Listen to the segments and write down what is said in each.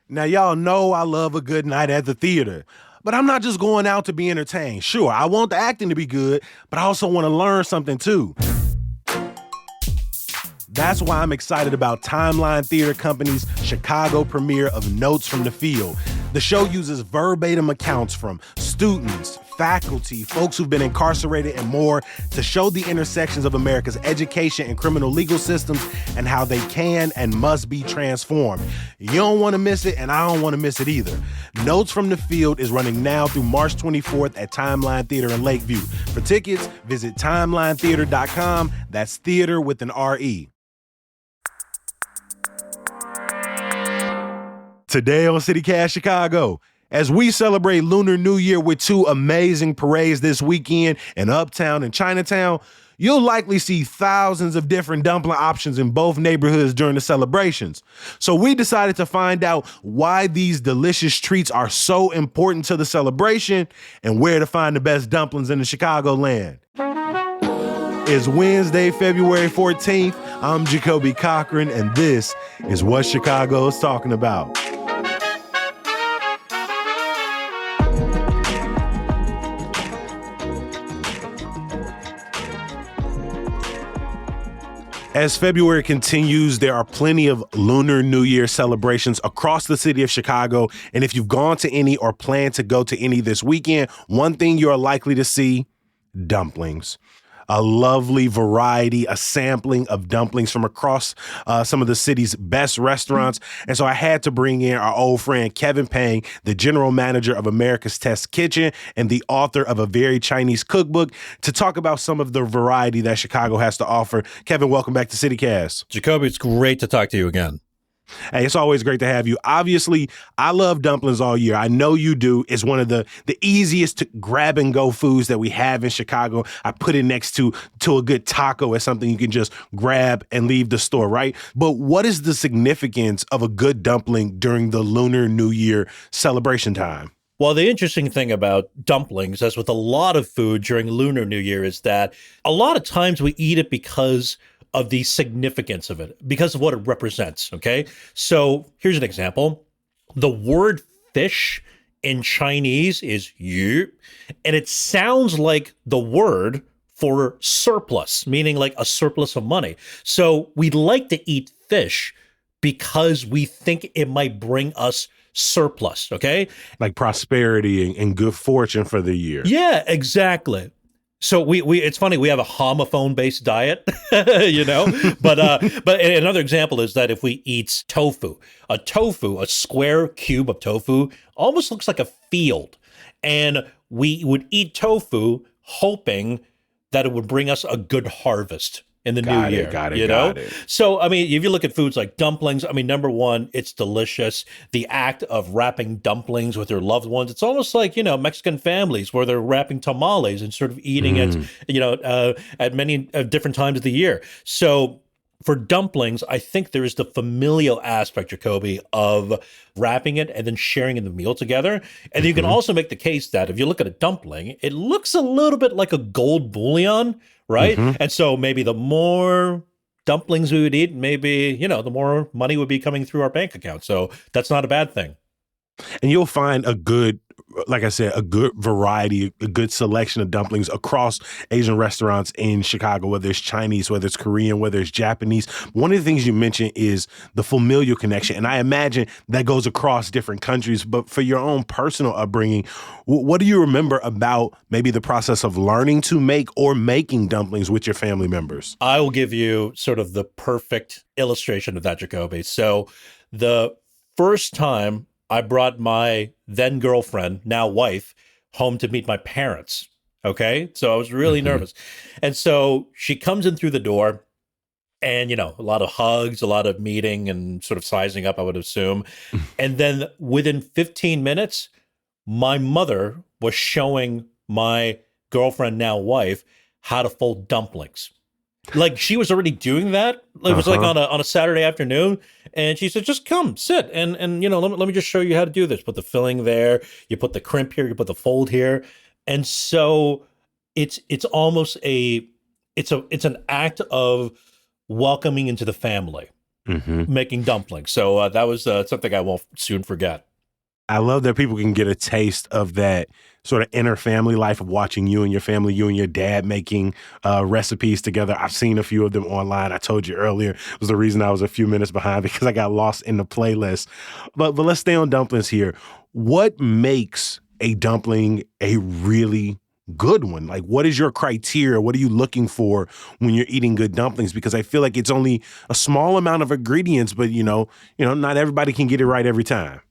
Now, y'all know I love a good night at the theater, but I'm not just going out to be entertained. Sure, I want the acting to be good, but I also want to learn something too. That's why I'm excited about Timeline Theater Company's Chicago premiere of Notes from the Field. The show uses verbatim accounts from students, faculty, folks who've been incarcerated, and more to show the intersections of America's education and criminal legal systems and how they can and must be transformed. You don't want to miss it, and I don't want to miss it either. Notes from the Field is running now through March 24th at Timeline Theater in Lakeview. For tickets, visit timelinetheater.com. That's theater with an R-E. Today on CityCast Chicago, as we celebrate Lunar New Year with two amazing parades this weekend in Uptown and Chinatown, you'll likely see thousands of different dumpling options in both neighborhoods during the celebrations. So we decided to find out why these delicious treats are so important to the celebration and where to find the best dumplings in the Chicagoland. It's Wednesday, February 14th. I'm Jacoby Cochran, and this is what Chicago is talking about. As February continues, there are plenty of Lunar New Year celebrations across the city of Chicago. And if you've gone to any or plan to go to any this weekend, one thing you're likely to see, dumplings. A lovely variety, a sampling of dumplings from across some of the city's best restaurants. And so I had to bring in our old friend, Kevin Pang, the general manager of America's Test Kitchen and the author of A Very Chinese Cookbook, to talk about some of the variety that Chicago has to offer. Kevin, welcome back to CityCast. Jacoby, it's great to talk to you again. Hey, it's always great to have you. Obviously, I love dumplings all year. I know you do. It's one of the easiest to grab and go foods that we have in Chicago. I put it next to a good taco as something you can just grab and leave the store, right? But what is the significance of a good dumpling during the Lunar New Year celebration time? Well, the interesting thing about dumplings, as with a lot of food during Lunar New Year, is that a lot of times we eat it because of the significance of it, because of what it represents, okay? So here's an example. The word fish in Chinese is yu, and it sounds like the word for surplus, meaning like a surplus of money. So we like to eat fish because we think it might bring us surplus, okay? Like prosperity and good fortune for the year. Yeah, exactly. So we it's funny, we have a homophone-based diet, but another example is that if we eat tofu, a square cube of tofu almost looks like a field. And we would eat tofu hoping that it would bring us a good harvest in the new year. Got it. So, I mean, if you look at foods like dumplings, I mean, number one, it's delicious. The act of wrapping dumplings with your loved ones, it's almost like, Mexican families where they're wrapping tamales and sort of eating it, at many different times of the year. So for dumplings, I think there is the familial aspect, Jacoby, of wrapping it and then sharing in the meal together. And you can also make the case that if you look at a dumpling, it looks a little bit like a gold bullion, right? And so maybe the more dumplings we would eat, maybe, the more money would be coming through our bank account. So that's not a bad thing. And you'll find a good variety, a good selection of dumplings across Asian restaurants in Chicago, whether it's Chinese, whether it's Korean, whether it's Japanese. One of the things you mentioned is the familial connection. And I imagine that goes across different countries. But for your own personal upbringing, what do you remember about maybe the process of learning to make or making dumplings with your family members? I will give you sort of the perfect illustration of that, Jacoby. So the first time I brought my then girlfriend, now wife, home to meet my parents. Okay. So I was really nervous. And so she comes in through the door and, a lot of hugs, a lot of meeting and sort of sizing up, I would assume. And then within 15 minutes, my mother was showing my girlfriend, now wife, how to fold dumplings. Like she was already doing that. It was like on a Saturday afternoon, and she said, "Just come, sit, and let me just show you how to do this. Put the filling there, you put the crimp here, you put the fold here." And so it's almost it's an act of welcoming into the family. Hmm. making dumplings. So that was something I won't soon forget. I love that people can get a taste of that sort of inner family life of watching you and your family, you and your dad making recipes together. I've seen a few of them online. I told you earlier it was the reason I was a few minutes behind because I got lost in the playlist. But let's stay on dumplings here. What makes a dumpling a really good one? Like, what is your criteria? What are you looking for when you're eating good dumplings? Because I feel like it's only a small amount of ingredients, but not everybody can get it right every time.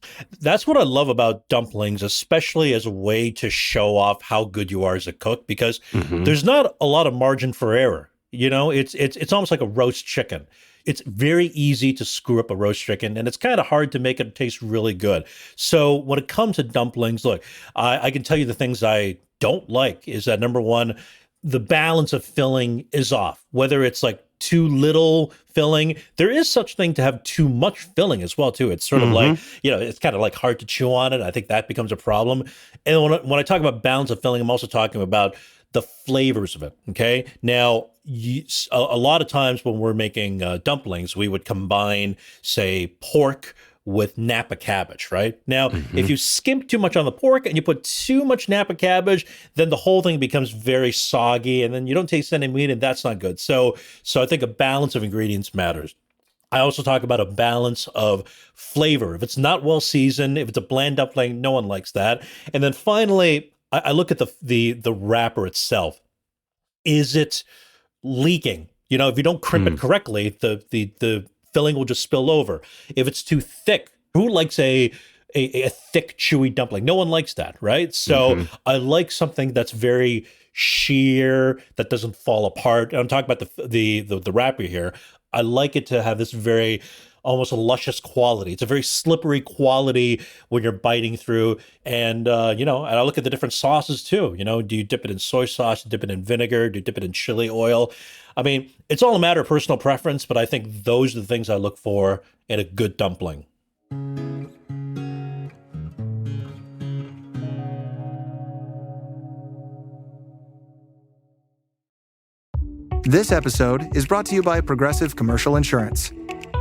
That's what I love about dumplings, especially as a way to show off how good you are as a cook, because Hmm. there's not a lot of margin for error. It's almost like a roast chicken. It's very easy to screw up a roast chicken, and it's kind of hard to make it taste really good. So when it comes to dumplings, look, I can tell you the things I don't like is that number one, the balance of filling is off. Whether it's like too little filling, there is such thing to have too much filling as well too. It's sort of like, Hmm. it's kind of like hard to chew on it. I think that becomes a problem. And when I talk about balance of filling, I'm also talking about the flavors of it. Okay. Now, a lot of times when we're making dumplings, we would combine, say, pork with Napa cabbage, right? Now, Hmm. if you skimp too much on the pork and you put too much Napa cabbage, then the whole thing becomes very soggy and then you don't taste any meat and that's not good. So I think a balance of ingredients matters. I also talk about a balance of flavor. If it's not well seasoned, if it's a bland dumpling, no one likes that. And then finally, I look at the wrapper itself. Is it leaking? If you don't crimp it Mm. correctly, the filling will just spill over. If it's too thick, who likes a thick, chewy dumpling? No one likes that, right? So Hmm. I like something that's very sheer, that doesn't fall apart. And I'm talking about the wrapper here. I like it to have this very almost a luscious quality. It's a very slippery quality when you're biting through. And I look at the different sauces too. Do you dip it in soy sauce, dip it in vinegar, do you dip it in chili oil? I mean, it's all a matter of personal preference, but I think those are the things I look for in a good dumpling. This episode is brought to you by Progressive Commercial Insurance.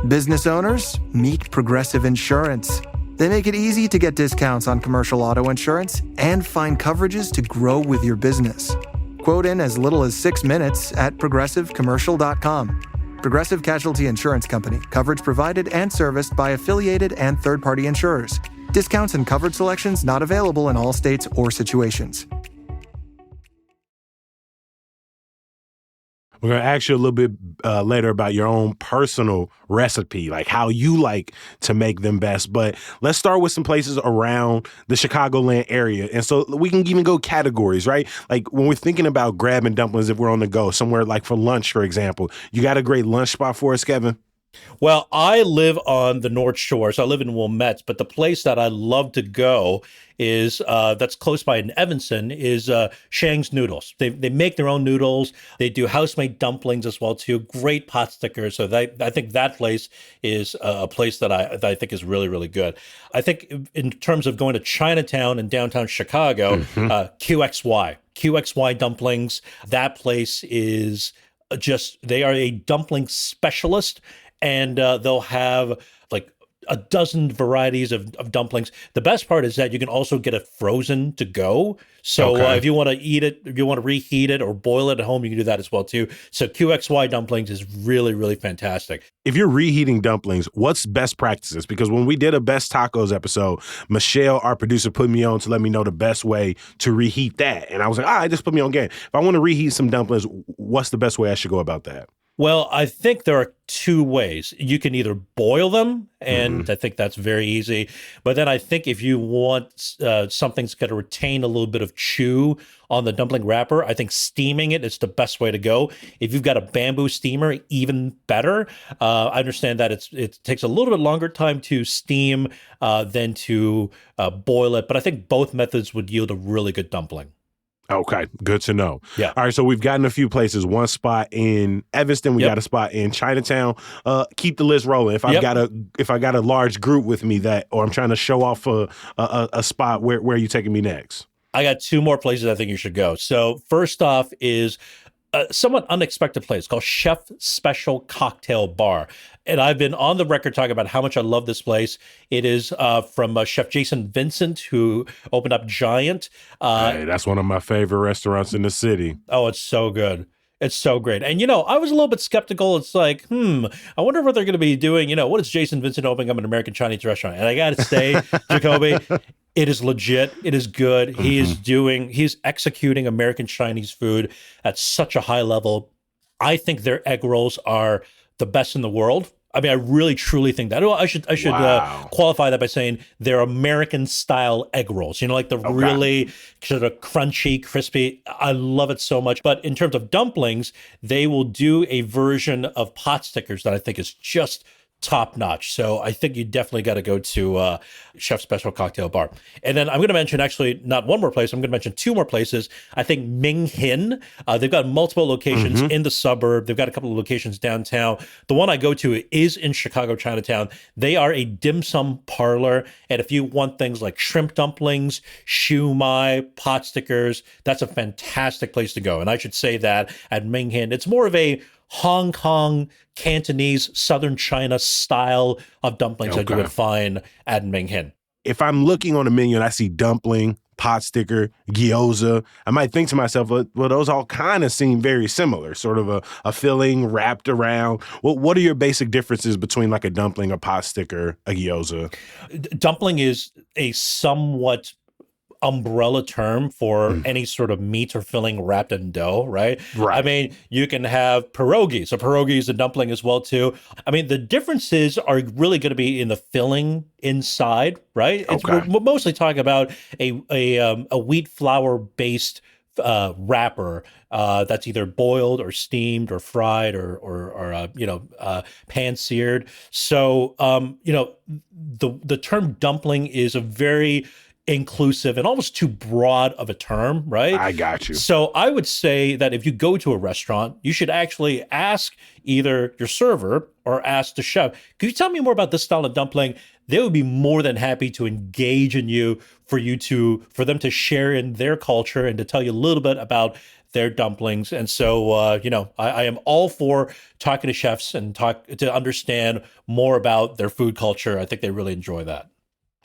Business owners, meet Progressive Insurance. They make it easy to get discounts on commercial auto insurance and find coverages to grow with your business. Quote in as little as 6 minutes at progressivecommercial.com. Progressive Casualty Insurance Company. Coverage provided and serviced by affiliated and third-party insurers. Discounts and coverage selections not available in all states or situations. We're going to ask you a little bit later about your own personal recipe, like how you like to make them best. But let's start with some places around the Chicagoland area. And so we can even go categories, right? Like when we're thinking about grabbing dumplings, if we're on the go, somewhere like for lunch, for example, you got a great lunch spot for us, Kevin? Well, I live on the North Shore, so I live in Wilmette, but the place that I love to go is that's close by in Evanston is Shang's Noodles. They make their own noodles. They do house-made dumplings as well too. Great pot stickers. So I think that place is a place that I think is really, really good. I think in terms of going to Chinatown in downtown Chicago, Hmm. QXY dumplings. That place is they are a dumpling specialist, and they'll have like a dozen varieties of dumplings. The best part is that you can also get it frozen to go. So Okay. if you want to eat it, if you want to reheat it or boil it at home, you can do that as well too. So QXY dumplings is really, really fantastic. If you're reheating dumplings, what's best practices? Because when we did a best tacos episode, Michelle, our producer, put me on to let me know the best way to reheat that. And I was like, all right, just put me on game. If I want to reheat some dumplings, what's the best way I should go about that? Well, I think there are two ways. You can either boil them, Hmm. and I think that's very easy. But then I think if you want something's going to retain a little bit of chew on the dumpling wrapper, I think steaming it is the best way to go. If you've got a bamboo steamer, even better. I understand that it takes a little bit longer time to steam than to boil it, but I think both methods would yield a really good dumpling. Okay, good to know. Yeah. All right, so we've gotten a few places. One spot in Evanston, we got a Yep. spot in Chinatown. Keep the list rolling. Yep. If I got a large group with me or I'm trying to show off a spot, where are you taking me next? I got two more places I think you should go. So first off is a somewhat unexpected place called Chef Special Cocktail Bar. And I've been on the record talking about how much I love this place. It is from Chef Jason Vincent, who opened up Giant. Hey, that's one of my favorite restaurants in the city. Oh, it's so good. It's so great. And, I was a little bit skeptical. It's like, I wonder what they're going to be doing. What is Jason Vincent opening up an American Chinese restaurant? And I got to say, Jacoby, it is legit. It is good. He's executing American Chinese food at such a high level. I think their egg rolls are the best in the world. I mean, I really truly think that. Well, I should Wow. qualify that by saying they're American style egg rolls. Like the really sort of crunchy, crispy. I love it so much. But in terms of dumplings, they will do a version of pot stickers that I think is just top notch. So I think you definitely got to go to Chef Special Cocktail Bar. And then I'm going to mention actually not one more place. I'm going to mention two more places. I think Ming Hin. They've got multiple locations in the suburb. They've got a couple of locations downtown. The one I go to is in Chicago, Chinatown. They are a dim sum parlor. And if you want things like shrimp dumplings, shoo mai, pot stickers, that's a fantastic place to go. And I should say that at Ming Hin, it's more of a Hong Kong, Cantonese, Southern China style of dumplings that you would find at Ming Hin. If I'm looking on the menu and I see dumpling, pot sticker, gyoza, I might think to myself, well, those all kind of seem very similar, sort of a filling wrapped around. Well, what are your basic differences between like a dumpling, a pot sticker, a gyoza? Dumpling is a somewhat umbrella term for any sort of meat or filling wrapped in dough, right? Right. I mean, you can have pierogi. So pierogi is a dumpling as well too. I mean, the differences are really going to be in the filling inside, right? We're mostly talking about a wheat flour based wrapper that's either boiled or steamed or fried or pan seared. So the term dumpling is a very inclusive and almost too broad of a term, right? I got you. So I would say that if you go to a restaurant, you should actually ask either your server or ask the chef, could you tell me more about this style of dumpling? They would be more than happy to engage in you for them to share in their culture and to tell you a little bit about their dumplings. And so, I am all for talking to chefs and to understand more about their food culture. I think they really enjoy that.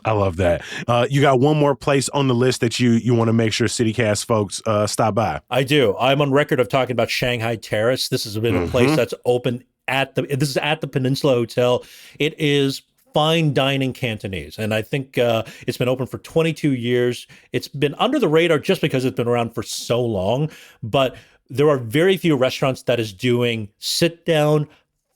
I love that. You got one more place on the list that you want to make sure CityCast folks stop by. I do. I'm on record of talking about Shanghai Terrace. This has been a place that's open this is at the Peninsula Hotel. It is fine dining Cantonese. And I think it's been open for 22 years. It's been under the radar just because it's been around for so long. But there are very few restaurants that is doing sit down,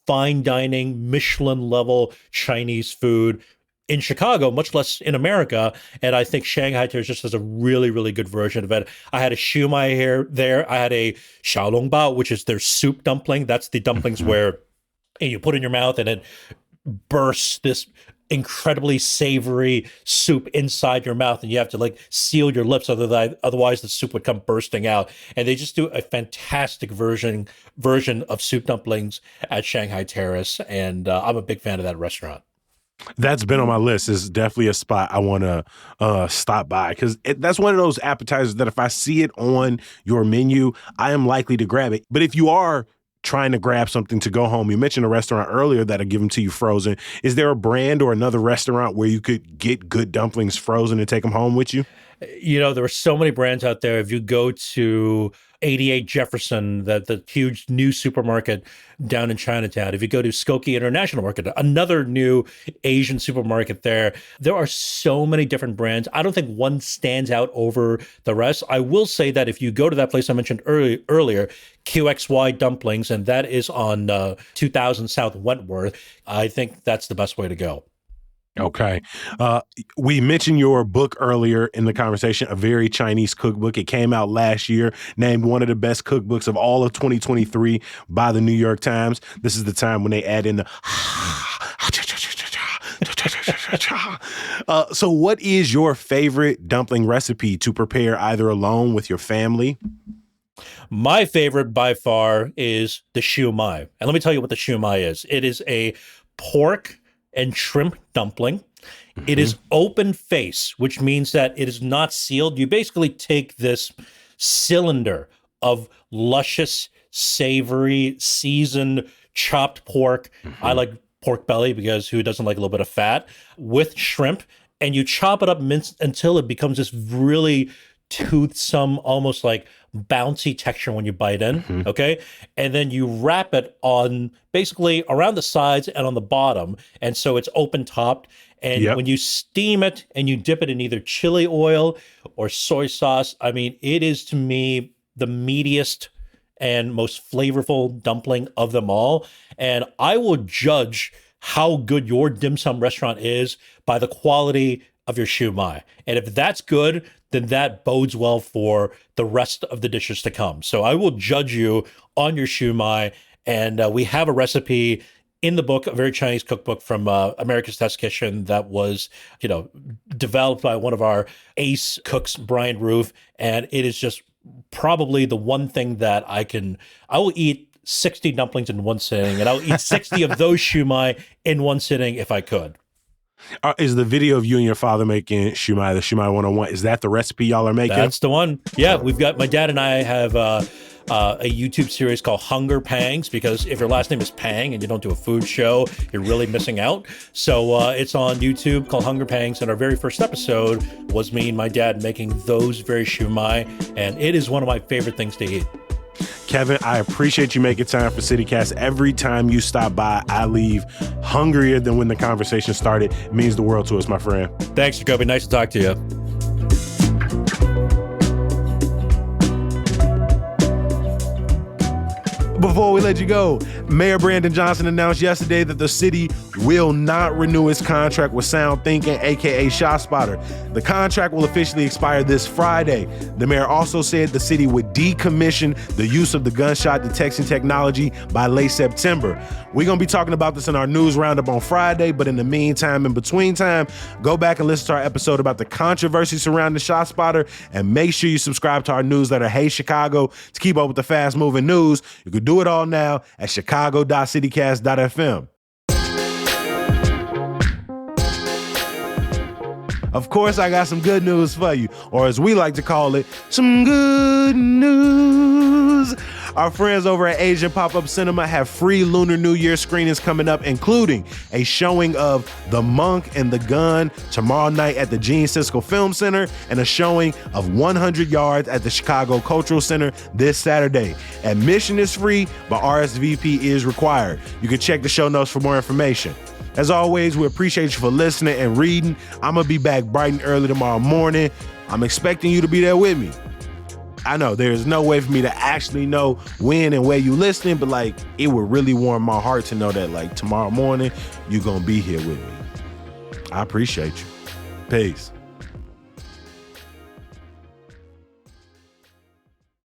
fine dining, Michelin level Chinese food in Chicago, much less in America. And I think Shanghai Terrace just has a really, really good version of it. I had a shoo mai here there. I had a xiaolongbao, which is their soup dumpling. That's the dumplings where you put it in your mouth and it bursts this incredibly savory soup inside your mouth, and you have to like seal your lips, otherwise the soup would come bursting out. And they just do a fantastic version of soup dumplings at Shanghai Terrace, and I'm a big fan of that restaurant. That's been on my list. It's definitely a spot I want to stop by because that's one of those appetizers that if I see it on your menu, I am likely to grab it. But if you are trying to grab something to go home, you mentioned a restaurant earlier that'll give them to you frozen. Is there a brand or another restaurant where you could get good dumplings frozen and take them home with you? There are so many brands out there. If you go to 88 Jefferson, the huge new supermarket down in Chinatown. If you go to Skokie International Market, another new Asian supermarket there are so many different brands. I don't think one stands out over the rest. I will say that if you go to that place I mentioned earlier, QXY Dumplings, and that is on 2000 South Wentworth, I think that's the best way to go. Okay. We mentioned your book earlier in the conversation, A Very Chinese Cookbook. It came out last year, named one of the best cookbooks of all of 2023 by the New York Times. This is the time when they add in the so what is your favorite dumpling recipe to prepare either alone with your family? My favorite by far is the shoo mai. And let me tell you what the shoo mai is. It is a pork and shrimp dumpling. It is open face, which means that it is not sealed. You basically take this cylinder of luscious, savory, seasoned, chopped pork. I like pork belly because who doesn't like a little bit of fat with shrimp, and you chop it up minced until it becomes this really toothsome, almost like bouncy texture when you bite in. Okay. And then you wrap it on basically around the sides and on the bottom. And so it's open topped. And when you steam it and you dip it in either chili oil or soy sauce, I mean, it is to me the meatiest and most flavorful dumpling of them all. And I will judge how good your dim sum restaurant is by the quality of your shumai. And if that's good, then that bodes well for the rest of the dishes to come. So I will judge you on your shumai. And we have a recipe in the book, a very Chinese cookbook from America's Test Kitchen that was, developed by one of our ace cooks, Brian Roof. And it is just probably the one thing that I will eat 60 dumplings in one sitting, and I'll eat 60 of those shumai in one sitting if I could. Is the video of you and your father making shumai, the shumai 101, is that the recipe y'all are making? That's the one. Yeah, we've got, my dad and I have a YouTube series called Hunger Pangs, because if your last name is Pang and you don't do a food show, you're really missing out. So it's on YouTube called Hunger Pangs, and our very first episode was me and my dad making those very shumai, and it is one of my favorite things to eat. Kevin, I appreciate you making time for CityCast. Every time you stop by, I leave hungrier than when the conversation started. It means the world to us, my friend. Thanks, Jacoby. Nice to talk to you. Before we let you go, Mayor Brandon Johnson announced yesterday that the city will not renew its contract with Sound Thinking, aka ShotSpotter. The contract will officially expire this Friday. The mayor also said the city would decommission the use of the gunshot detection technology by late September. We're going to be talking about this in our news roundup on Friday, but in the meantime, in between time, go back and listen to our episode about the controversy surrounding ShotSpotter, and make sure you subscribe to our newsletter, Hey Chicago, to keep up with the fast-moving news. You can do it all now at chicago.citycast.fm. Of course, I got some good news for you, or as we like to call it, some good news. Our friends over at Asian Pop-Up Cinema have free Lunar New Year screenings coming up, including a showing of The Monk and the Gun tomorrow night at the Gene Siskel Film Center, and a showing of 100 Yards at the Chicago Cultural Center this Saturday. Admission is free, but RSVP is required. You can check the show notes for more information. As always, we appreciate you for listening and reading. I'm going to be back bright and early tomorrow morning. I'm expecting you to be there with me. I know there's no way for me to actually know when and where you listening, but it would really warm my heart to know that tomorrow morning, you're going to be here with me. I appreciate you. Peace.